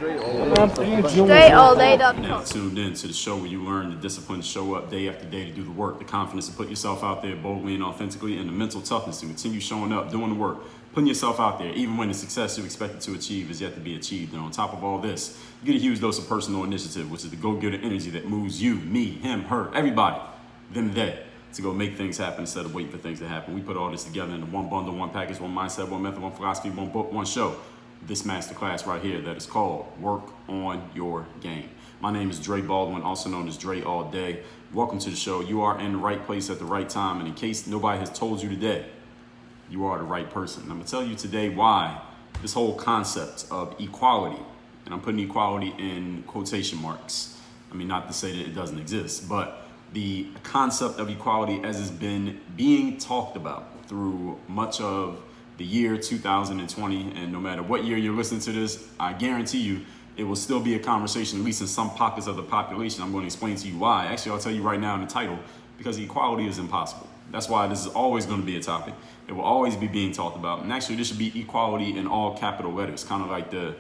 StrayAllDay.com. Now tuned in to the show where you learn the discipline to show up day after day to do the work, the confidence to put yourself out there boldly and authentically, and the mental toughness to continue showing up, doing the work, putting yourself out there, even when the success you expected to achieve is yet to be achieved. And on top of all this, you get a huge dose of personal initiative, which is the go-getter energy that moves you, me, him, her, everybody, them, they, to go make things happen instead of waiting for things to happen. We put all this together into one bundle, one package, one mindset, one method, one philosophy, one book, one show. This masterclass right here that is called Work on Your Game. My name is Dre Baldwin, also known as Dre All Day. Welcome to the show. You are in the right place at the right time. And in case nobody has told you today, you are the right person. I'm going to tell you today why this whole concept of equality, and I'm putting equality in quotation marks. I mean, not to say that it doesn't exist, but the concept of equality as it's been being talked about through much of the year 2020, and no matter what year you're listening to this, I guarantee you it will still be a conversation, at least in some pockets of the population. I'm going to explain to you why. Actually, I'll tell you right now in the title, because equality is impossible. That's why this is always going to be a topic. It will always be being talked about. And actually, this should be equality in all capital letters, kind of like the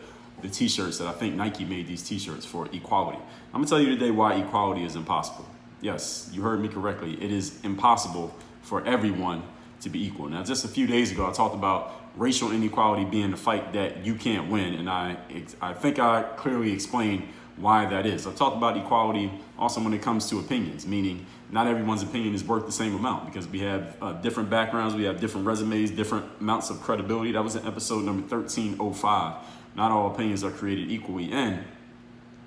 t-shirts that I think Nike made these t-shirts for equality. I'm going to tell you today why equality is impossible. Yes, you heard me correctly. It is impossible for everyone to be equal. Now, just a few days ago, I talked about racial inequality being the fight that you can't win, and I think I clearly explained why that is. I've talked about equality also when it comes to opinions, meaning not everyone's opinion is worth the same amount because we have different backgrounds, we have different resumes, different amounts of credibility. That was in episode number 1305. Not all opinions are created equally, and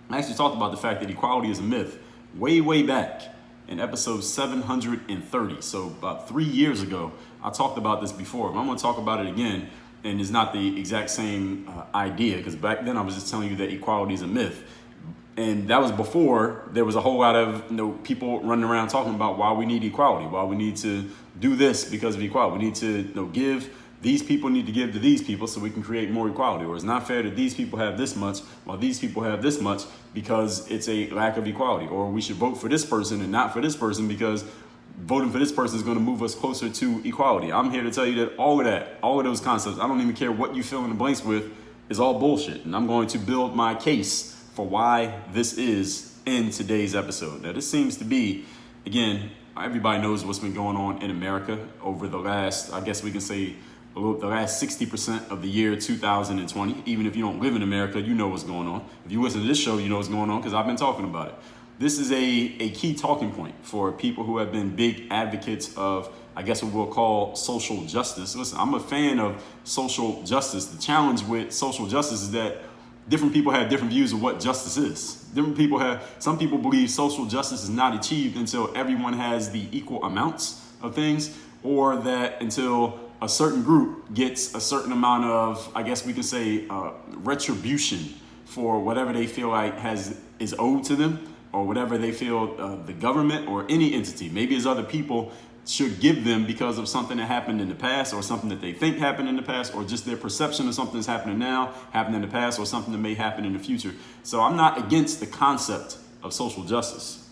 I actually talked about the fact that equality is a myth way back in episode 730. So about 3 years ago, I talked about this before, but I'm going to talk about it again. And it's not the exact same idea, because back then I was just telling you that equality is a myth. And that was before there was a whole lot of people running around talking about why we need equality, why we need to do this because of equality. We need to give. These people need to give to these people so we can create more equality. Or it's not fair that these people have this much while these people have this much because it's a lack of equality. Or we should vote for this person and not for this person because voting for this person is going to move us closer to equality. I'm here to tell you that all of those concepts, I don't even care what you fill in the blanks with, is all bullshit. And I'm going to build my case for why this is in today's episode. Now, this seems to be, again, everybody knows what's been going on in America over the last, I guess we can say, the last 60% of the year 2020. Even if you don't live in America, you know what's going on. If you listen to this show, you know what's going on because I've been talking about it. This is a key talking point for people who have been big advocates of, I guess what we'll call social justice. Listen, I'm a fan of social justice. The challenge with social justice is that different people have different views of what justice is. Some people believe social justice is not achieved until everyone has the equal amounts of things, or that until a certain group gets a certain amount of, I guess we could say, retribution for whatever they feel like is owed to them, or whatever they feel the government or any entity, maybe as other people, should give them because of something that happened in the past, or something that they think happened in the past, or just their perception of something that's happening now, happened in the past, or something that may happen in the future. So I'm not against the concept of social justice.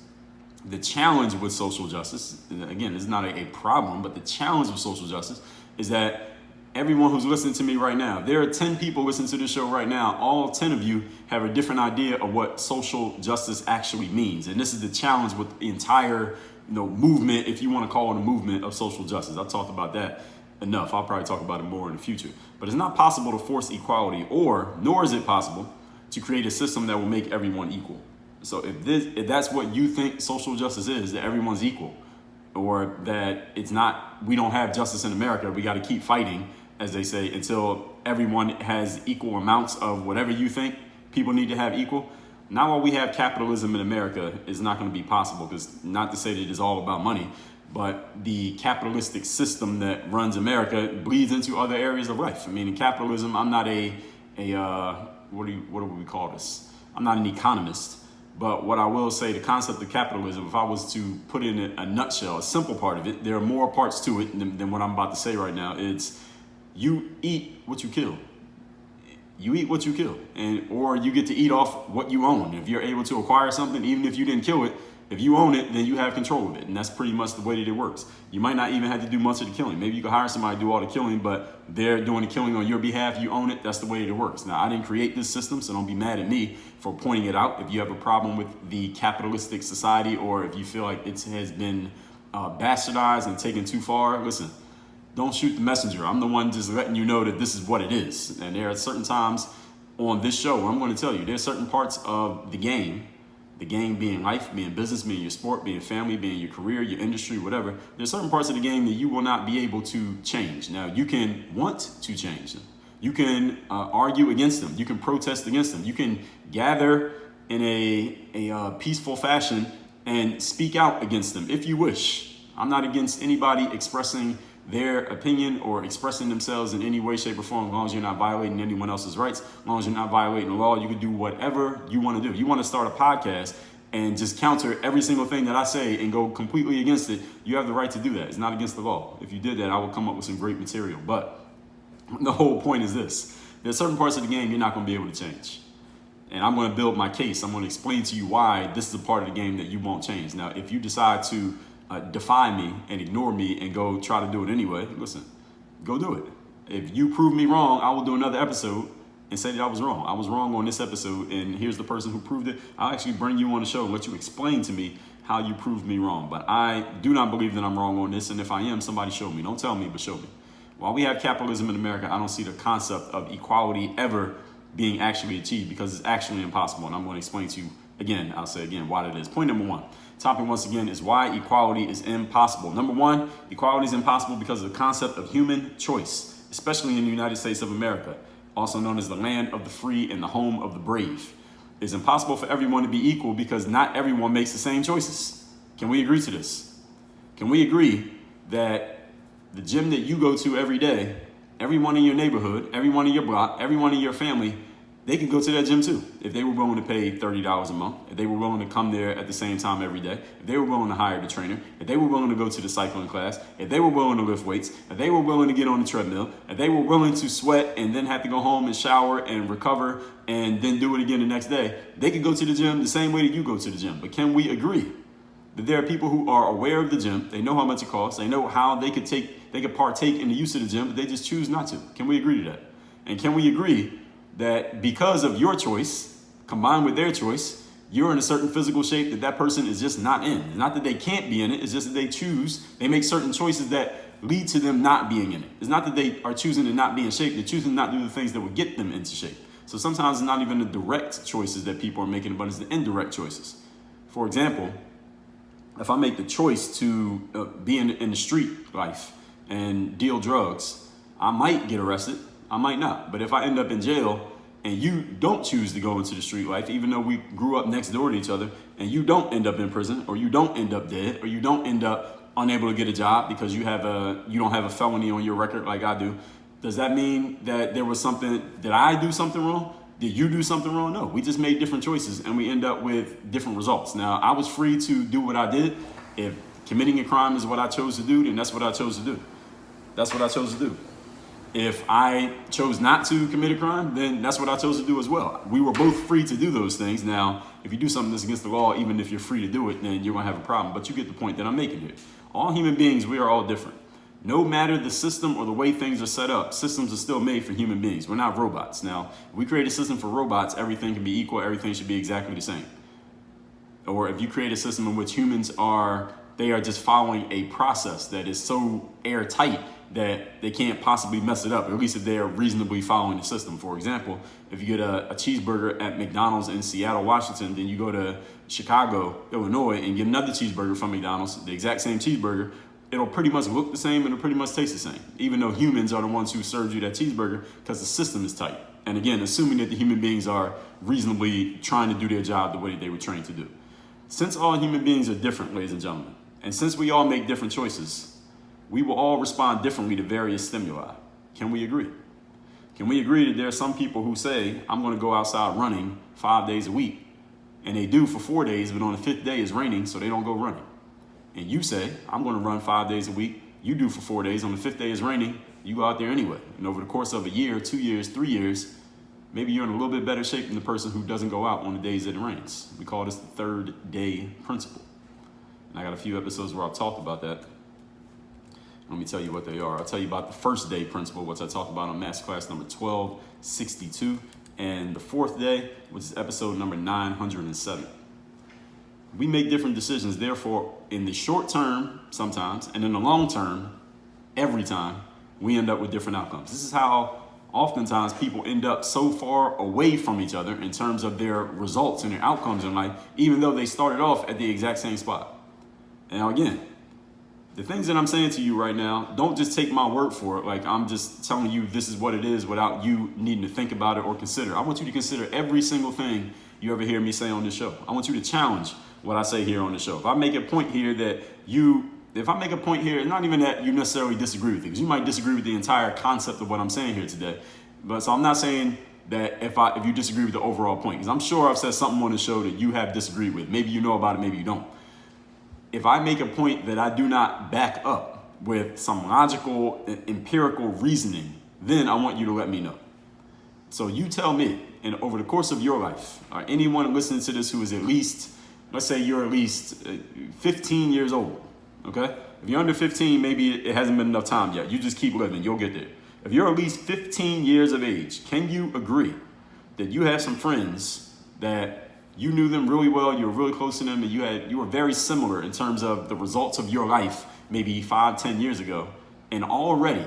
The challenge with social justice, again, it's not a problem, but the challenge with social justice is that everyone who's listening to me right now, there are 10 people listening to this show right now. All 10 of you have a different idea of what social justice actually means. And this is the challenge with the entire movement, if you want to call it a movement, of social justice. I've talked about that enough. I'll probably talk about it more in the future. But it's not possible to force equality, nor is it possible to create a system that will make everyone equal. So if that's what you think social justice is, that everyone's equal, or that it's not, we don't have justice in America, we got to keep fighting, as they say, until everyone has equal amounts of whatever you think people need to have equal. Not while we have capitalism in America is not going to be possible, because not to say that it's all about money, but the capitalistic system that runs America bleeds into other areas of life. I mean, in capitalism, I'm not what do we call this? I'm not an economist. But what I will say, the concept of capitalism, if I was to put it in a nutshell, a simple part of it, there are more parts to it than what I'm about to say right now. It's you eat what you kill. You eat what you kill, or you get to eat off what you own. If you're able to acquire something, even if you didn't kill it, If you own it, then you have control of it. And that's pretty much the way that it works. You might not even have to do much of the killing. Maybe you could hire somebody to do all the killing, but they're doing the killing on your behalf. You own it. That's the way that it works. Now, I didn't create this system, so don't be mad at me for pointing it out. If you have a problem with the capitalistic society, or if you feel like it has been bastardized and taken too far, listen, don't shoot the messenger. I'm the one just letting you know that this is what it is. And there are certain times on this show where I'm going to tell you there's certain parts of the game being life, being business, being your sport, being family, being your career, your industry, whatever. There's certain parts of the game that you will not be able to change. Now, you can want to change them. You can argue against them. You can protest against them. You can gather in a peaceful fashion and speak out against them if you wish. I'm not against anybody expressing their opinion or expressing themselves in any way, shape, or form, as long as you're not violating anyone else's rights, as long as you're not violating the law. You can do whatever you want to do. You want to start a podcast and just counter every single thing that I say and go completely against it, you have the right to do that. It's not against the law. If you did that, I would come up with some great material. But the whole point is this. There's certain parts of the game you're not going to be able to change. And I'm going to build my case. I'm going to explain to you why this is a part of the game that you won't change. Now, if you decide to defy me and ignore me and go try to do it anyway, listen, go do it. If you prove me wrong, I will do another episode and say that I was wrong. I was wrong on this episode, and here's the person who proved it. I'll actually bring you on the show and let you explain to me how you proved me wrong. But I do not believe that I'm wrong on this, and if I am, somebody show me. Don't tell me, but show me. While we have capitalism in America, I don't see the concept of equality ever being actually achieved, because it's actually impossible. And I'm going to explain to you again, I'll say again, why that is. Point number one. Topic once again is why equality is impossible. Number one, equality is impossible because of the concept of human choice, especially in the United States of America, also known as the land of the free and the home of the brave. It's impossible for everyone to be equal because not everyone makes the same choices. Can we agree to this? Can we agree that the gym that you go to every day, everyone in your neighborhood, everyone in your block, everyone in your family, they can go to that gym too. If they were willing to pay $30 a month, if they were willing to come there at the same time every day, if they were willing to hire the trainer, if they were willing to go to the cycling class, if they were willing to lift weights, if they were willing to get on the treadmill, if they were willing to sweat and then have to go home and shower and recover and then do it again the next day, they could go to the gym the same way that you go to the gym. But can we agree that there are people who are aware of the gym, they know how much it costs, they know how they could partake in the use of the gym, but they just choose not to? Can we agree to that? And can we agree that because of your choice, combined with their choice, you're in a certain physical shape that that person is just not in? It's not that they can't be in it, it's just that they make certain choices that lead to them not being in it. It's not that they are choosing to not be in shape, they're choosing not to do the things that would get them into shape. So sometimes it's not even the direct choices that people are making, but it's the indirect choices. For example, if I make the choice to be in the street life and deal drugs, I might get arrested, I might not. But if I end up in jail and you don't choose to go into the street life, even though we grew up next door to each other, and you don't end up in prison, or you don't end up dead, or you don't end up unable to get a job because you don't have a felony on your record like I do, does that mean that there was something, did I do something wrong? Did you do something wrong? No, we just made different choices and we end up with different results. Now, I was free to do what I did. If committing a crime is what I chose to do, then that's what I chose to do. That's what I chose to do. If I chose not to commit a crime, then that's what I chose to do as well. We were both free to do those things. Now, if you do something that's against the law, even if you're free to do it, then you're going to have a problem. But you get the point that I'm making here. All human beings, we are all different. No matter the system or the way things are set up, systems are still made for human beings. We're not robots. Now, if we create a system for robots, everything can be equal, everything should be exactly the same. Or if you create a system in which humans are just following a process that is so airtight that they can't possibly mess it up, at least if they're reasonably following the system. For example, if you get a cheeseburger at McDonald's in Seattle, Washington, then you go to Chicago, Illinois, and get another cheeseburger from McDonald's, the exact same cheeseburger, it'll pretty much look the same and it'll pretty much taste the same, even though humans are the ones who served you that cheeseburger because the system is tight. And again, assuming that the human beings are reasonably trying to do their job the way that they were trained to do. Since all human beings are different, ladies and gentlemen, and since we all make different choices, we will all respond differently to various stimuli. Can we agree? Can we agree that there are some people who say, I'm going to go outside running 5 days a week, and they do for 4 days, but on the 5th day it's raining, so they don't go running. And you say, I'm going to run 5 days a week, you do for 4 days, on the 5th day it's raining, you go out there anyway. And over the course of a year, 2 years, 3 years, maybe you're in a little bit better shape than the person who doesn't go out on the days that it rains. We call this the third day principle. And I got a few episodes where I've talked about that. Let me tell you what they are. I'll tell you about the first day principle, which I talked about on masterclass number 1262. And the fourth day, which is episode number 907. We make different decisions. Therefore, in the short term, sometimes, and in the long term, every time, we end up with different outcomes. This is how oftentimes people end up so far away from each other in terms of their results and their outcomes in life, even though they started off at the exact same spot. Now, again, the things that I'm saying to you right now, don't just take my word for it. Like I'm just telling you this is what it is without you needing to think about it or consider. I want you to consider every single thing you ever hear me say on this show. I want you to challenge what I say here on the show. If I make a point here, it's not even that you necessarily disagree with it, because you might disagree with the entire concept of what I'm saying here today. But so I'm not saying that if you disagree with the overall point, because I'm sure I've said something on the show that you have disagreed with. Maybe you know about it, maybe you don't. If I make a point that I do not back up with some logical, empirical reasoning, then I want you to let me know. So you tell me, and over the course of your life, or anyone listening to this who is at least, let's say you're at least 15 years old, okay? If you're under 15, maybe it hasn't been enough time yet. You just keep living, you'll get there. If you're at least 15 years of age, can you agree that you have some friends that you knew them really well, you were really close to them, and you were very similar in terms of the results of your life maybe 5-10 years ago, and already,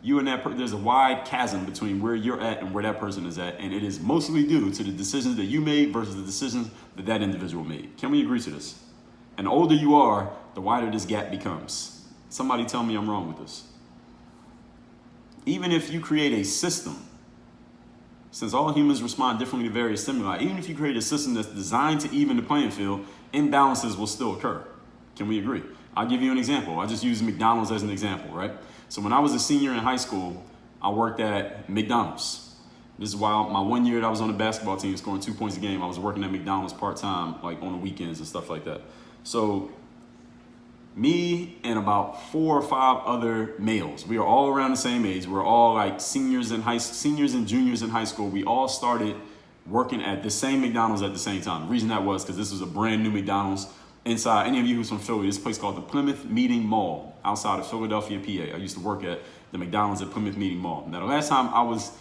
you and that there's a wide chasm between where you're at and where that person is at, and it is mostly due to the decisions that you made versus the decisions that that individual made. Can we agree to this? And the older you are, the wider this gap becomes. Somebody tell me I'm wrong with this. Even if you create a system, since all humans respond differently to various stimuli, even if you create a system that's designed to even the playing field, imbalances will still occur. Can we agree? I'll give you an example. I just use McDonald's as an example, right? So when I was a senior in high school, I worked at McDonald's. This is why my 1 year that I was on the basketball team scoring 2 points a game, I was working at McDonald's part-time, like on the weekends and stuff like that. So me and about 4 or 5 other males, we are all around the same age. We're all like seniors and juniors in high school. We all started working at the same McDonald's at the same time. The reason that was because this was a brand new McDonald's inside. Any of you who's from Philly, this place called the Plymouth Meeting Mall outside of Philadelphia, PA. I used to work at the McDonald's at Plymouth Meeting Mall. Now, the last time I was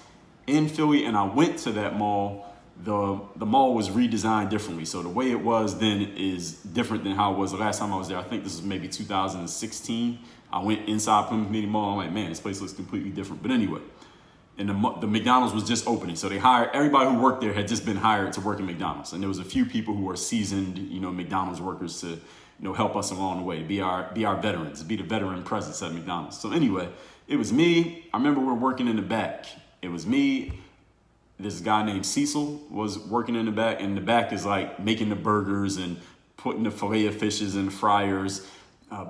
in Philly and I went to that mall, the mall was redesigned differently. So the way it was then is different than how it was the last time I was there. I think this was maybe 2016. I went inside Plymouth Meeting Mall. I'm like, man, this place looks completely different. But anyway, and the McDonald's was just opening. So they hired, everybody who worked there had just been hired to work at McDonald's. And there was a few people who were seasoned, McDonald's workers to, help us along the way, be our veterans, be the veteran presence at McDonald's. So anyway, it was me. I remember we were working in the back. It was me. This guy named Cecil was working in the back, and the back is like making the burgers and putting the fillet of fishes in the fryers,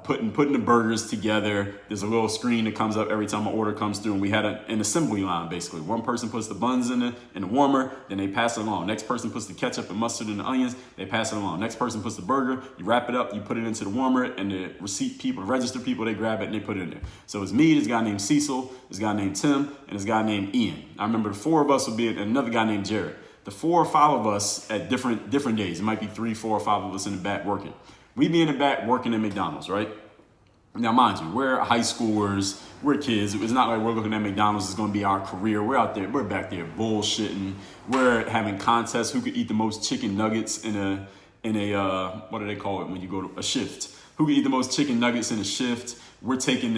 putting the burgers together. There's a little screen that comes up every time an order comes through, and we had an assembly line basically. One person puts the buns in the warmer, then they pass it along. Next person puts the ketchup and mustard and the onions, they pass it along. Next person puts the burger, you wrap it up, you put it into the warmer, and the register people, they grab it and they put it in there. So it's me, this guy named Cecil, this guy named Tim, and this guy named Ian. I remember the 4 of us would be, and another guy named Jared. The 4 or 5 of us at different days. It might be 3, 4, or 5 of us in the back working. We be in the back working at McDonald's, right? Now, mind you, we're high schoolers, we're kids. It's not like we're looking at McDonald's is going to be our career. We're out there, we're back there bullshitting. We're having contests who could eat the most chicken nuggets in a what do they call it when you go to a shift? Who could eat the most chicken nuggets in a shift? We're taking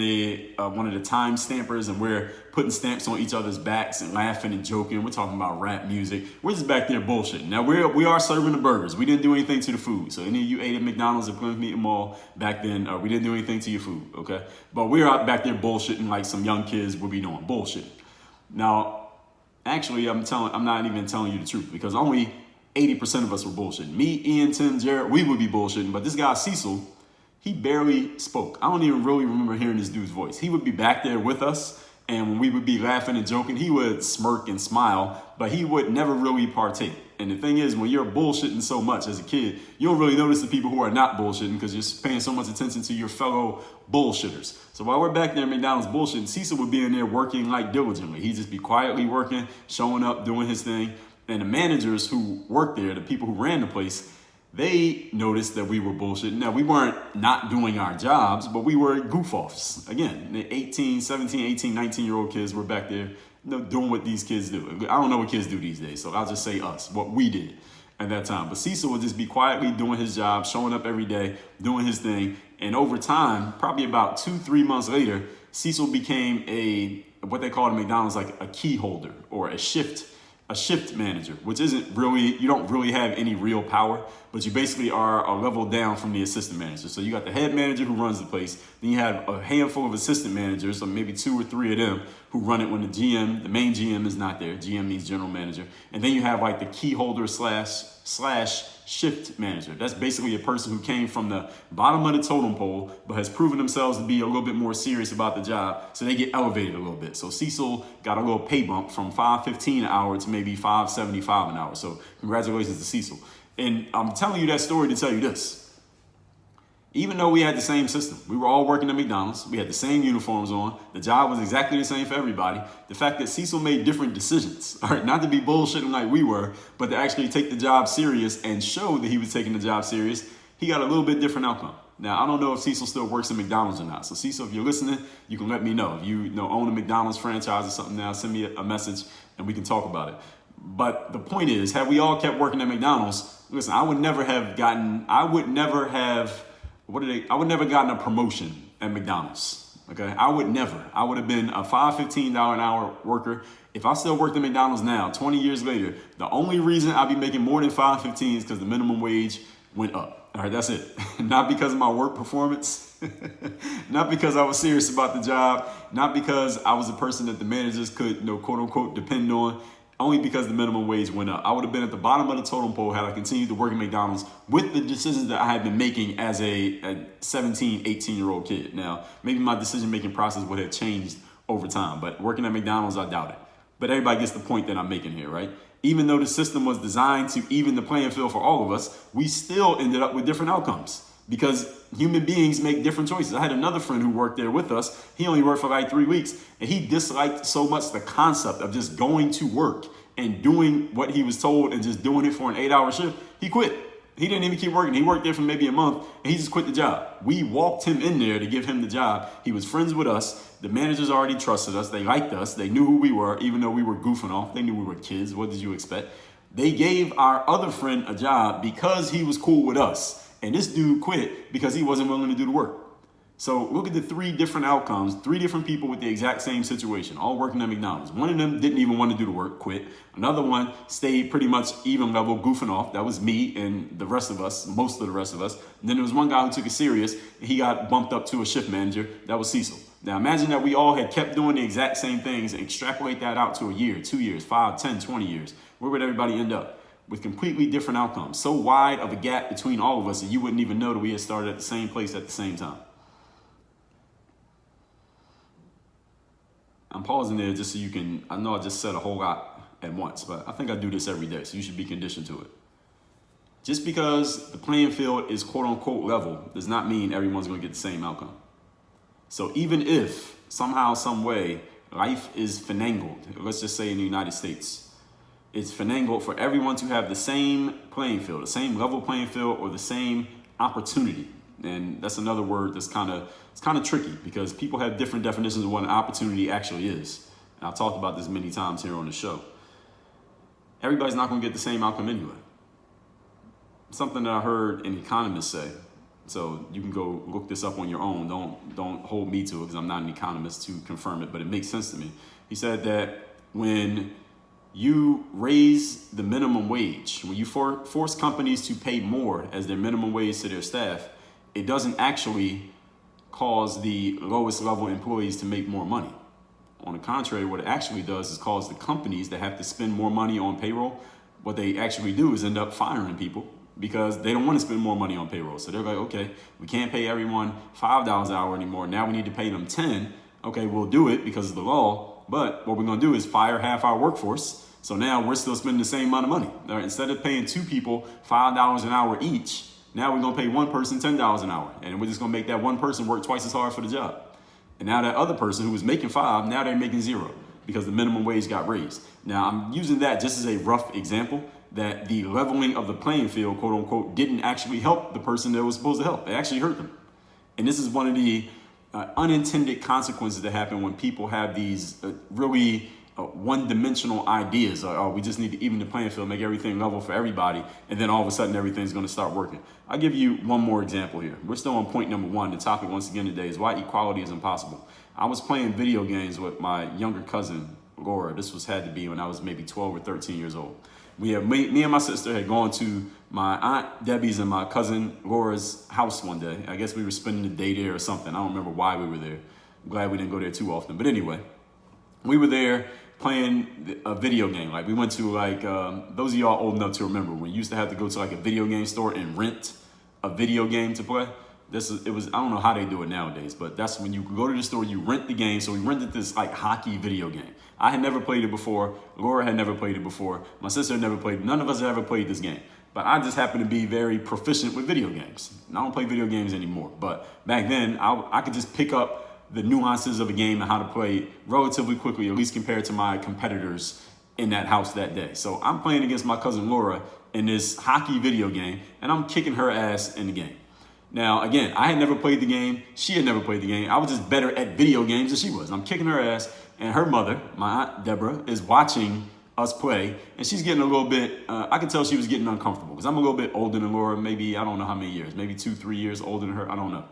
one of the time stampers and we're putting stamps on each other's backs and laughing and joking. We're talking about rap music. We're just back there bullshitting. Now we are serving the burgers. We didn't do anything to the food. So any of you ate at McDonald's at Plymouth Meeting Mall back then, we didn't do anything to your food, okay? But we're out back there bullshitting like some young kids would be doing, bullshitting. Now, actually, I'm not even telling you the truth because only 80% of us were bullshitting. Me, Ian, Tim, Jared, we would be bullshitting. But this guy, Cecil, he barely spoke. I don't even really remember hearing this dude's voice. He would be back there with us, and when we would be laughing and joking, he would smirk and smile, but he would never really partake. And the thing is, when you're bullshitting so much as a kid, you don't really notice the people who are not bullshitting because you're paying so much attention to your fellow bullshitters. So while we're back there at McDonald's bullshitting, Cecil would be in there working like diligently. He'd just be quietly working, showing up, doing his thing. And the managers who worked there, the people who ran the place, They noticed that we were bullshitting. Now, we weren't not doing our jobs, but we were goof-offs. Again, the 18, 17, 18, 19-year-old kids were back there doing what these kids do. I don't know what kids do these days, so I'll just say us, what we did at that time. But Cecil would just be quietly doing his job, showing up every day, doing his thing. And over time, probably about 2-3 months later, Cecil became what they call at McDonald's like a key holder or a shift manager, which isn't really, you don't really have any real power, but you basically are a level down from the assistant manager. So you got the head manager who runs the place, then you have a handful of assistant managers, so maybe 2 or 3 of them who run it when the main GM is not there. GM means general manager. And then you have like the key holder slash shift manager. That's basically a person who came from the bottom of the totem pole, but has proven themselves to be a little bit more serious about the job, so they get elevated a little bit. So Cecil got a little pay bump from $5.15 an hour to maybe $5.75 an hour. So congratulations to Cecil. And I'm telling you that story to tell you this. Even though we had the same system, we were all working at McDonald's, we had the same uniforms on, the job was exactly the same for everybody, the fact that Cecil made different decisions, all right, not to be bullshitting like we were, but to actually take the job serious and show that he was taking the job serious, he got a little bit different outcome. Now, I don't know if Cecil still works at McDonald's or not. So Cecil, if you're listening, you can let me know. If you own a McDonald's franchise or something now, send me a message and we can talk about it. But the point is, had we all kept working at McDonald's, listen, I would never have gotten a promotion at McDonald's. Okay, I would have been a $5.15 an hour worker. If I still worked at McDonald's now, 20 years later, the only reason I'd be making more than $5.15 is because the minimum wage went up. All right, that's it. Not because of my work performance, not because I was serious about the job, not because I was a person that the managers could, quote unquote, depend on. Only because the minimum wage went up. I would have been at the bottom of the totem pole had I continued to work at McDonald's with the decisions that I had been making as a 17, 18-year-old kid. Now, maybe my decision-making process would have changed over time, but working at McDonald's, I doubt it. But everybody gets the point that I'm making here, right? Even though the system was designed to even the playing field for all of us, we still ended up with different outcomes because human beings make different choices. I had another friend who worked there with us. He only worked for like 3 weeks, and he disliked so much the concept of just going to work and doing what he was told and just doing it for an 8-hour shift. He quit. He didn't even keep working. He worked there for maybe a month, and he just quit the job. We walked him in there to give him the job. He was friends with us. The managers already trusted us. They liked us. They knew who we were, even though we were goofing off. They knew we were kids. What did you expect? They gave our other friend a job because he was cool with us. And this dude quit because he wasn't willing to do the work. So look at the 3 different outcomes, 3 different people with the exact same situation, all working at McDonald's. One of them didn't even want to do the work, quit. Another one stayed pretty much even level, goofing off. That was me and the rest of us, most of the rest of us. And then there was one guy who took it serious. He got bumped up to a shift manager. That was Cecil. Now imagine that we all had kept doing the exact same things and extrapolate that out to a year, 2 years, 5, 10, 20 years. Where would everybody end up? With completely different outcomes. So wide of a gap between all of us that you wouldn't even know that we had started at the same place at the same time. I'm pausing there just so you can, I know I just said a whole lot at once, but I think I do this every day, so you should be conditioned to it. Just because the playing field is quote unquote level does not mean everyone's going to get the same outcome. So even if somehow, some way, life is finagled, let's just say in the United States, it's finagled for everyone to have the same playing field, the same level playing field, or the same opportunity. And that's another word that's kind of tricky because people have different definitions of what an opportunity actually is. And I've talked about this many times here on the show. Everybody's not going to get the same outcome anyway. Something that I heard an economist say. So you can go look this up on your own. Don't hold me to it because I'm not an economist to confirm it, but it makes sense to me. He said that when you raise the minimum wage, when you force companies to pay more as their minimum wage to their staff, it doesn't actually cause the lowest level employees to make more money. On the contrary, what it actually does is cause the companies that have to spend more money on payroll, what they actually do is end up firing people because they don't want to spend more money on payroll. So they're like, okay, we can't pay everyone $5 an hour anymore. Now we need to pay them 10. Okay, we'll do it because of the law. But what we're going to do is fire half our workforce. So now we're still spending the same amount of money. All right, instead of paying 2 people $5 an hour each, now we're going to pay one person $10 an hour. And we're just going to make that one person work twice as hard for the job. And now that other person who was making 5, now they're making 0. because the minimum wage got raised. Now, I'm using that just as a rough example that the leveling of the playing field, quote unquote, didn't actually help the person that was supposed to help. It actually hurt them. And this is one of the unintended consequences that happen when people have these really one-dimensional ideas. Oh, we just need to even the playing field, make everything level for everybody, and then all of a sudden everything's going to start working. I'll give you one more example here. We're still on point number one. The topic once again today is why equality is impossible. I was playing video games with my younger cousin, Laura. This had to be when I was maybe 12 or 13 years old. Me and my sister had gone to my aunt Debbie's and my cousin Laura's house one day. I guess we were spending the day there or something. I don't remember why we were there. I'm glad we didn't go there too often. But anyway, we were there playing a video game. Like we went to those of y'all old enough to remember when you used to have to go to like a video game store and rent a video game to play. I don't know how they do it nowadays, but that's when you go to the store, you rent the game. So we rented this like hockey video game. I had never played it before. Laura had never played it before. My sister had never played it. None of us had ever played this game. But I just happen to be very proficient with video games. I don't play video games anymore. But back then, I could just pick up the nuances of a game and how to play it relatively quickly, at least compared to my competitors in that house that day. So I'm playing against my cousin Laura in this hockey video game, and I'm kicking her ass in the game. Now, again, I had never played the game. She had never played the game. I was just better at video games than she was. I'm kicking her ass, and her mother, my aunt Deborah, is watching us play, and she's getting a little bit, I could tell she was getting uncomfortable because I'm a little bit older than Laura, maybe, I don't know how many years, maybe 2-3 years older than her, I don't know.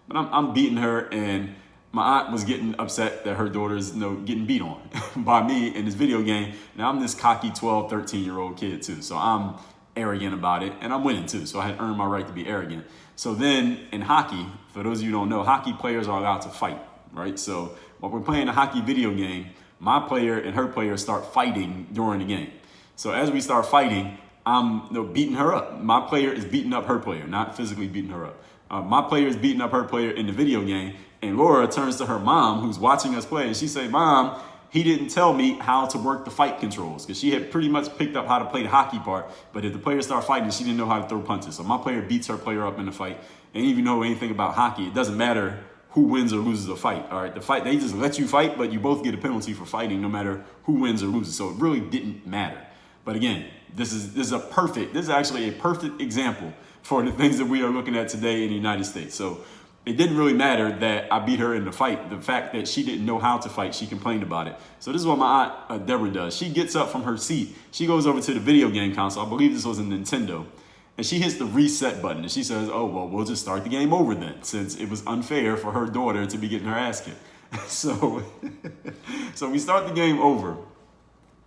But I'm beating her, and my aunt was getting upset that her daughter's getting beat on by me in this video game. Now, I'm this cocky 12, 13-year-old kid, too, so I'm arrogant about it, and I'm winning, too, so I had earned my right to be arrogant. So then in hockey, for those of you who don't know, hockey players are allowed to fight, right? So when we're playing a hockey video game, my player and her player start fighting during the game. So as we start fighting, I'm beating her up. My player is beating up her player, not physically beating her up. My player is beating up her player in the video game, and Laura turns to her mom, who's watching us play, and she say, "Mom, he didn't tell me how to work the fight controls," because she had pretty much picked up how to play the hockey part, but if the players start fighting, she didn't know how to throw punches. So my player beats her player up in the fight, and even know anything about hockey, it doesn't matter who wins or loses a fight. All right, the fight, they just let you fight, but you both get a penalty for fighting no matter who wins or loses. So it really didn't matter. But again, this is actually a perfect example for the things that we are looking at today in the United States. So it didn't really matter that I beat her in the fight. The fact that she didn't know how to fight, she complained about it. So this is what my aunt Deborah does. She gets up from her seat. She goes over to the video game console. I believe this was a Nintendo. And she hits the reset button. And she says, "Oh, well, we'll just start the game over then, since it was unfair for her daughter to be getting her ass kicked." So we start the game over.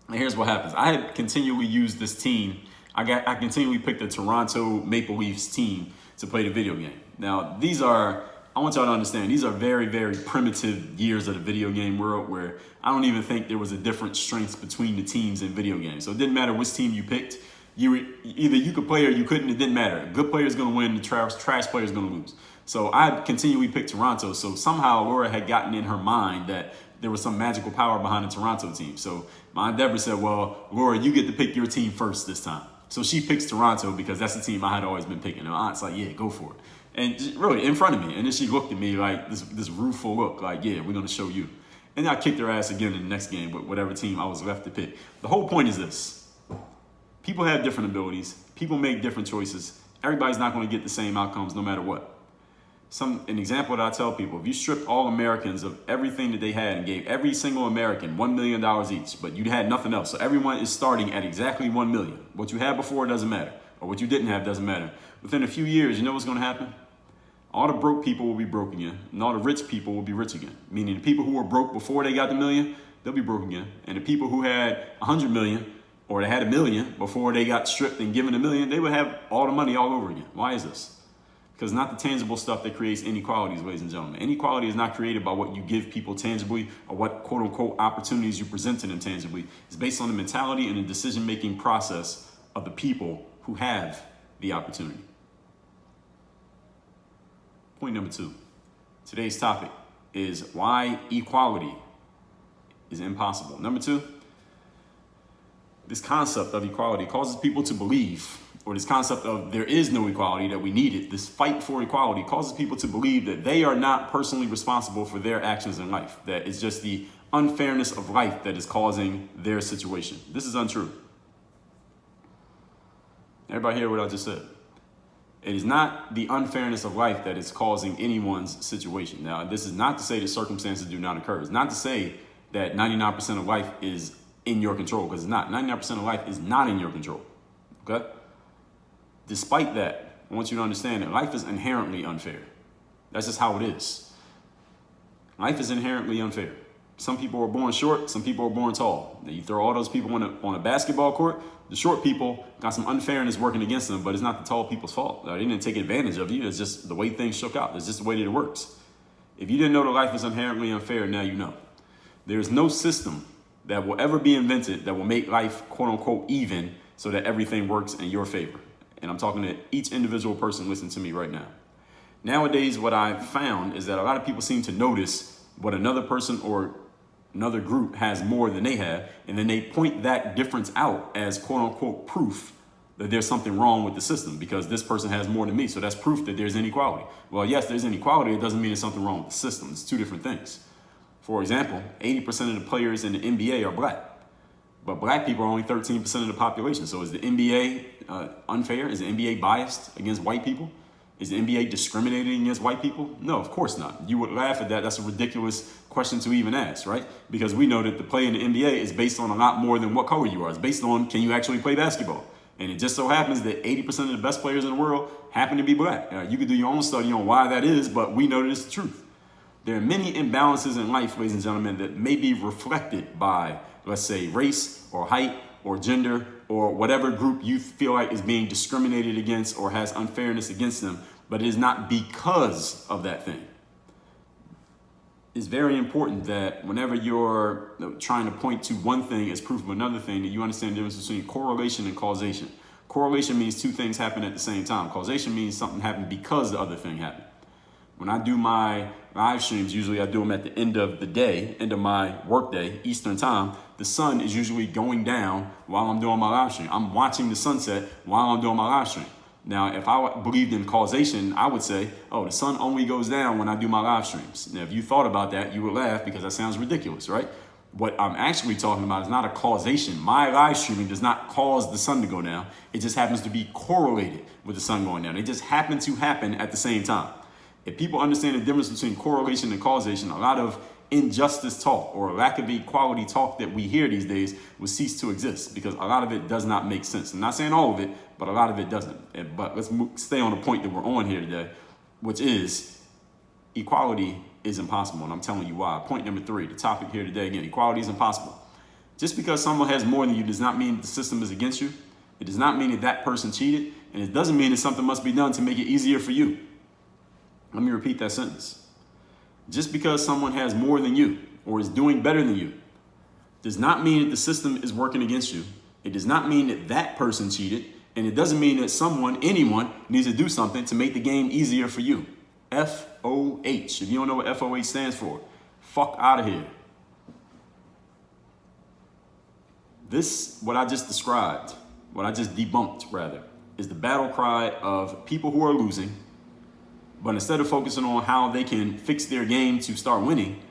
And here's what happens. I had continually used this team. I continually picked the Toronto Maple Leafs team to play the video game. Now, I want y'all to understand, these are very, very primitive years of the video game world where I don't even think there was a different strength between the teams in video games. So it didn't matter which team you picked. Either you could play or you couldn't. It didn't matter. Good player is going to win. The trash player is going to lose. So I continually picked Toronto. So somehow Laura had gotten in her mind that there was some magical power behind the Toronto team. So my Aunt Deborah said, "Well, Laura, you get to pick your team first this time." So she picks Toronto because that's the team I had always been picking. And my aunt's like, "Yeah, go for it." And just really in front of me. And then she looked at me like this rueful look, like, "Yeah, we're going to show you." And I kicked her ass again in the next game with whatever team I was left to pick. The whole point is this. People have different abilities. People make different choices. Everybody's not going to get the same outcomes no matter what. An example that I tell people, if you stripped all Americans of everything that they had and gave every single American $1 million each, but you had nothing else. So everyone is starting at exactly 1 million. What you had before doesn't matter, or what you didn't have doesn't matter. Within a few years, you know what's going to happen? All the broke people will be broke again, and all the rich people will be rich again. Meaning the people who were broke before they got the million, they'll be broke again. And the people who had 100 million, or they had $1 million before they got stripped and given $1 million, they would have all the money all over again. Why is this? Because not the tangible stuff that creates inequalities, ladies and gentlemen. Inequality is not created by what you give people tangibly or what quote unquote opportunities you present to them tangibly. It's based on the mentality and the decision-making process of the people who have the opportunity. Point number 2. Today's topic is why equality is impossible. Number 2, this concept of equality causes people to believe, or this concept of there is no equality, that we need it, this fight for equality causes people to believe that they are not personally responsible for their actions in life, that it's just the unfairness of life that is causing their situation. This is untrue. Everybody hear what I just said? It is not the unfairness of life that is causing anyone's situation. Now, this is not to say that circumstances do not occur. It's not to say that 99% of life is in your control, because it's not. 99% of life is not in your control, okay? Despite that, I want you to understand that life is inherently unfair. That's just how it is. Life is inherently unfair. Some people are born short, some people are born tall. Now, you throw all those people on a basketball court, the short people got some unfairness working against them, but it's not the tall people's fault. They didn't take advantage of you. It's just the way things shook out. It's just the way that it works. If you didn't know that life is inherently unfair, now you know. There's no system that will ever be invented that will make life, quote unquote, even so that everything works in your favor. And I'm talking to each individual person listening to me right now. Nowadays, what I've found is that a lot of people seem to notice what another person or another group has more than they have, and then they point that difference out as quote unquote proof that there's something wrong with the system because this person has more than me. So that's proof that there's inequality. Well, yes, there's inequality. It doesn't mean there's something wrong with the system. It's two different things. For example, 80% of the players in the NBA are black, but black people are only 13% of the population. So is the NBA unfair? Is the NBA biased against white people? Is the NBA discriminating against white people? No, of course not. You would laugh at that. That's a ridiculous question to even ask, right? Because we know that the play in the NBA is based on a lot more than what color you are. It's based on, can you actually play basketball? And it just so happens that 80% of the best players in the world happen to be black. You could do your own study on why that is, but we know that it's the truth. There are many imbalances in life, ladies and gentlemen, that may be reflected by, let's say, race or height or gender or whatever group you feel like is being discriminated against or has unfairness against them, but it is not because of that thing. It's very important that whenever you're trying to point to one thing as proof of another thing, that you understand the difference between correlation and causation. Correlation means two things happen at the same time. Causation means something happened because the other thing happened. When I do my live streams, usually I do them at the end of the day, end of my workday, Eastern time. The sun is usually going down while I'm doing my live stream. I'm watching the sunset while I'm doing my live stream. Now, if I believed in causation, I would say, oh, the sun only goes down when I do my live streams. Now, if you thought about that, you would laugh because that sounds ridiculous, right? What I'm actually talking about is not a causation. My live streaming does not cause the sun to go down. It just happens to be correlated with the sun going down. It just happened to happen at the same time. If people understand the difference between correlation and causation, a lot of injustice talk or lack of equality talk that we hear these days will cease to exist because a lot of it does not make sense. I'm not saying all of it, but a lot of it doesn't. But let's stay on the point that we're on here today, which is equality is impossible. And I'm telling you why. Point number 3, the topic here today, again, equality is impossible. Just because someone has more than you does not mean the system is against you. It does not mean that that person cheated. And it doesn't mean that something must be done to make it easier for you. Let me repeat that sentence. Just because someone has more than you or is doing better than you does not mean that the system is working against you. It does not mean that that person cheated. And it doesn't mean that anyone needs to do something to make the game easier for you. FOH. If you don't know what FOH stands for, fuck out of here. This, what I just described, what I just debunked rather, is the battle cry of people who are losing. But instead of focusing on how they can fix their game to start winning,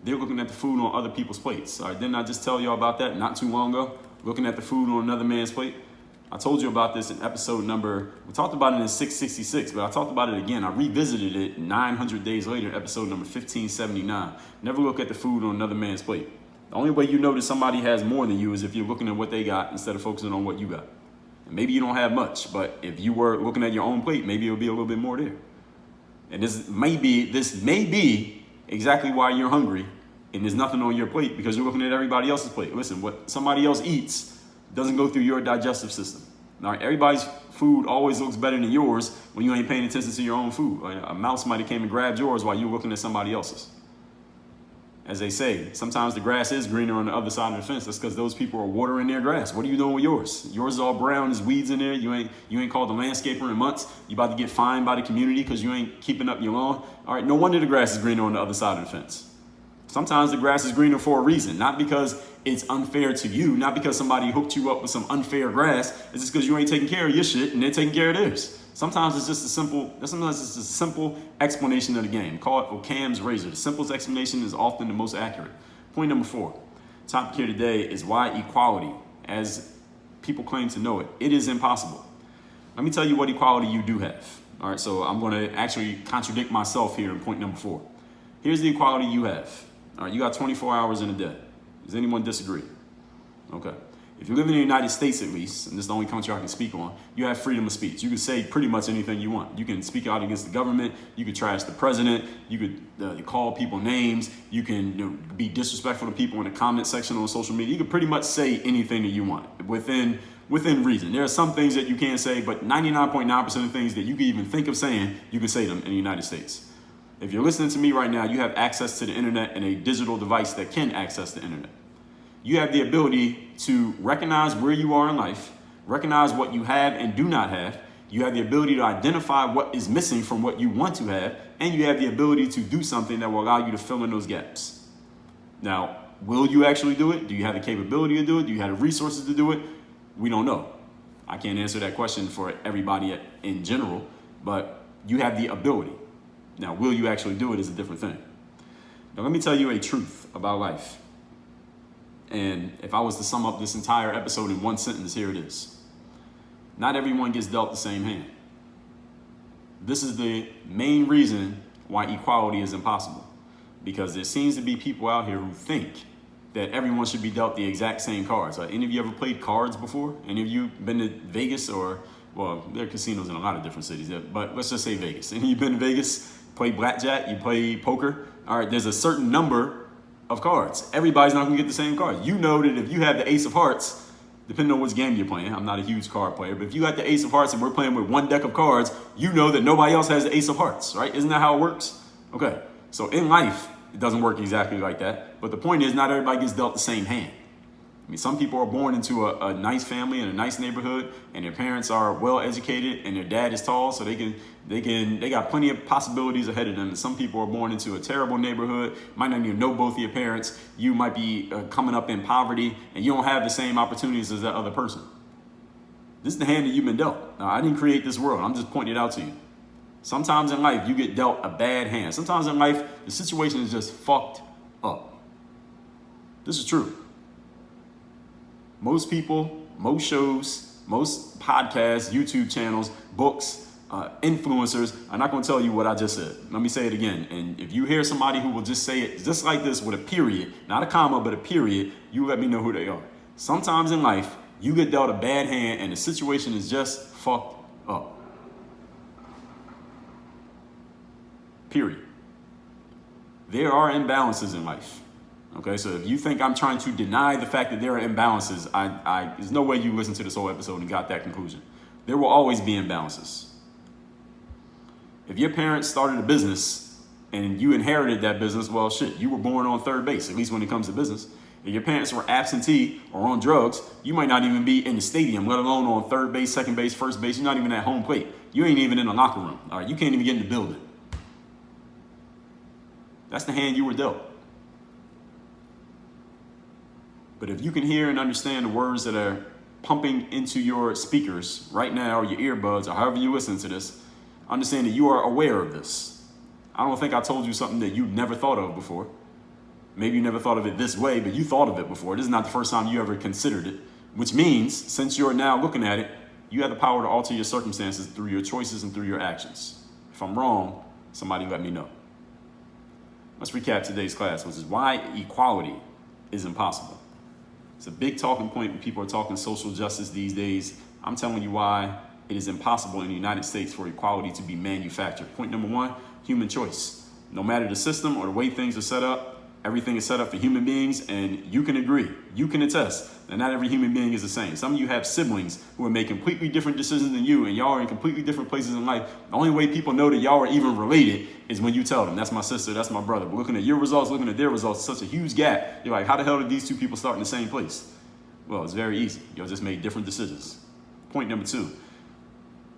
they're looking at the food on other people's plates. All right, didn't I just tell you about that not too long ago? Looking at the food on another man's plate. I told you about this in episode number, we talked about it in 666, but I talked about it again. I revisited it 900 days later, episode number 1579. Never look at the food on another man's plate. The only way you know that somebody has more than you is if you're looking at what they got instead of focusing on what you got. And maybe you don't have much, but if you were looking at your own plate, maybe it'll be a little bit more there. And this may be exactly why you're hungry and there's nothing on your plate because you're looking at everybody else's plate. Listen, what somebody else eats doesn't go through your digestive system. All right, everybody's food always looks better than yours when you ain't paying attention to your own food. A mouse might have came and grabbed yours while you're looking at somebody else's. As they say, sometimes the grass is greener on the other side of the fence. That's because those people are watering their grass. What are you doing with yours? Yours is all brown, there's weeds in there. You ain't called the landscaper in months. You about to get fined by the community because you ain't keeping up your lawn. All right, no wonder the grass is greener on the other side of the fence. Sometimes the grass is greener for a reason, not because it's unfair to you, not because somebody hooked you up with some unfair grass. It's just because you ain't taking care of your shit and they're taking care of theirs. Sometimes it's just a simple explanation of the game. Call it Occam's razor. The simplest explanation is often the most accurate. Point number 4. Topic here today is why equality, as people claim to know it, it is impossible. Let me tell you what equality you do have. All right, so I'm going to actually contradict myself here in point number 4. Here's the equality you have. All right, you got 24 hours in a day. Does anyone disagree? Okay. If you live in the United States, at least, and this is the only country I can speak on, you have freedom of speech. You can say pretty much anything you want. You can speak out against the government. You could trash the president. You could call people names. You can be disrespectful to people in the comment section on social media. You can pretty much say anything that you want within reason. There are some things that you can't say, but 99.9% of things that you can even think of saying, you can say them in the United States. If you're listening to me right now, you have access to the internet and a digital device that can access the internet. You have the ability to recognize where you are in life, recognize what you have and do not have. You have the ability to identify what is missing from what you want to have, and you have the ability to do something that will allow you to fill in those gaps. Now, will you actually do it? Do you have the capability to do it? Do you have the resources to do it? We don't know. I can't answer that question for everybody in general, but you have the ability. Now, will you actually do it is a different thing. Now, let me tell you a truth about life. And if I was to sum up this entire episode in one sentence, here it is. Not everyone gets dealt the same hand. This is the main reason why equality is impossible. Because there seems to be people out here who think that everyone should be dealt the exact same cards. Any of you ever played cards before? Any of you been to Vegas or, well, there are casinos in a lot of different cities, but let's just say Vegas. Any of you been to Vegas, play blackjack, you play poker? All right, there's a certain number of cards. Everybody's not gonna get the same cards. You know that if you have the ace of hearts, depending on which game you're playing, I'm not a huge card player, but if you got the ace of hearts and we're playing with one deck of cards, you know that nobody else has the ace of hearts, right? Isn't that how it works? Okay, so in life, it doesn't work exactly like that. But the point is, not everybody gets dealt the same hand. I mean, some people are born into a nice family in a nice neighborhood, and their parents are well educated, and their dad is tall, so they got plenty of possibilities ahead of them. And some people are born into a terrible neighborhood, might not even know both of your parents. You might be coming up in poverty, and you don't have the same opportunities as that other person. This is the hand that you've been dealt. Now, I didn't create this world. I'm just pointing it out to you. Sometimes in life, you get dealt a bad hand. Sometimes in life, the situation is just fucked up. This is true. Most people, most shows, most podcasts, YouTube channels, books, influencers are not going to tell you what I just said. Let me say it again. And if you hear somebody who will just say it just like this with a period, not a comma, but a period, you let me know who they are. Sometimes in life, you get dealt a bad hand and the situation is just fucked up. Period. There are imbalances in life. Okay, so if you think I'm trying to deny the fact that there are imbalances, there's no way you listened to this whole episode and got that conclusion. There will always be imbalances. If your parents started a business and you inherited that business, well, shit, you were born on third base, at least when it comes to business. If your parents were absentee or on drugs, you might not even be in the stadium, let alone on third base, second base, first base. You're not even at home plate. You ain't even in the locker room. All right, you can't even get in the building. That's the hand you were dealt. But if you can hear and understand the words that are pumping into your speakers right now, or your earbuds, or however you listen to this, understand that you are aware of this. I don't think I told you something that you never thought of before. Maybe you never thought of it this way, but you thought of it before. This is not the first time you ever considered it, which means since you're now looking at it, you have the power to alter your circumstances through your choices and through your actions. If I'm wrong, somebody let me know. Let's recap today's class, which is why equality is impossible. It's a big talking point when people are talking social justice these days. I'm telling you why it is impossible in the United States for equality to be manufactured. Point number 1, human choice. No matter the system or the way things are set up, everything is set up for human beings, and you can agree, you can attest that not every human being is the same. Some of you have siblings who are making completely different decisions than you, and y'all are in completely different places in life. The only way people know that y'all are even related is when you tell them, that's my sister, that's my brother. But looking at your results, looking at their results, such a huge gap. You're like, how the hell did these two people start in the same place? Well, it's very easy. Y'all just made different decisions. Point number 2.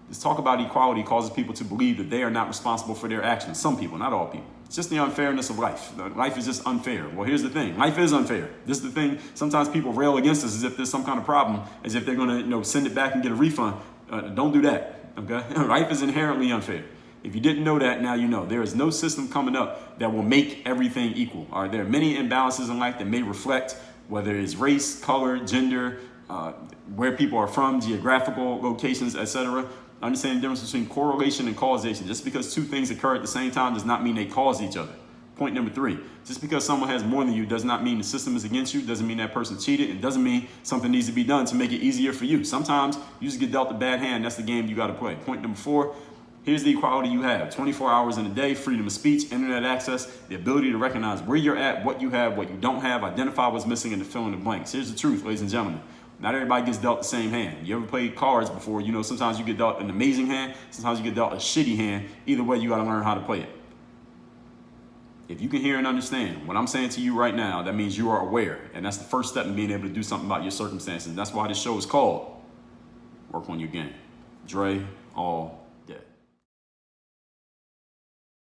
This talk about equality causes people to believe that they are not responsible for their actions. Some people, not all people. It's just the unfairness of life. Life is just unfair. Well, here's the thing. Life is unfair. This is the thing. Sometimes people rail against us as if there's some kind of problem, as if they're going to, send it back and get a refund. Don't do that. Okay? Life is inherently unfair. If you didn't know that, now you know. There is no system coming up that will make everything equal. All right, there are many imbalances in life that may reflect whether it's race, color, gender, where people are from, geographical locations, etc. Understand the difference between correlation and causation. Just because two things occur at the same time does not mean they cause each other. Point number 3, just because someone has more than you does not mean the system is against you, doesn't mean that person cheated, and doesn't mean something needs to be done to make it easier for you. Sometimes you just get dealt a bad hand, that's the game you got to play. Point number 4, here's the equality you have. 24 hours in a day, freedom of speech, internet access, the ability to recognize where you're at, what you have, what you don't have, identify what's missing, and to fill in the blanks. Here's the truth, ladies and gentlemen. Not everybody gets dealt the same hand. You ever played cards before? You know, sometimes you get dealt an amazing hand, sometimes you get dealt a shitty hand. Either way, you got to learn how to play it. If you can hear and understand what I'm saying to you right now, that means you are aware. And that's the first step in being able to do something about your circumstances. That's why this show is called Work on Your Game. Dre, all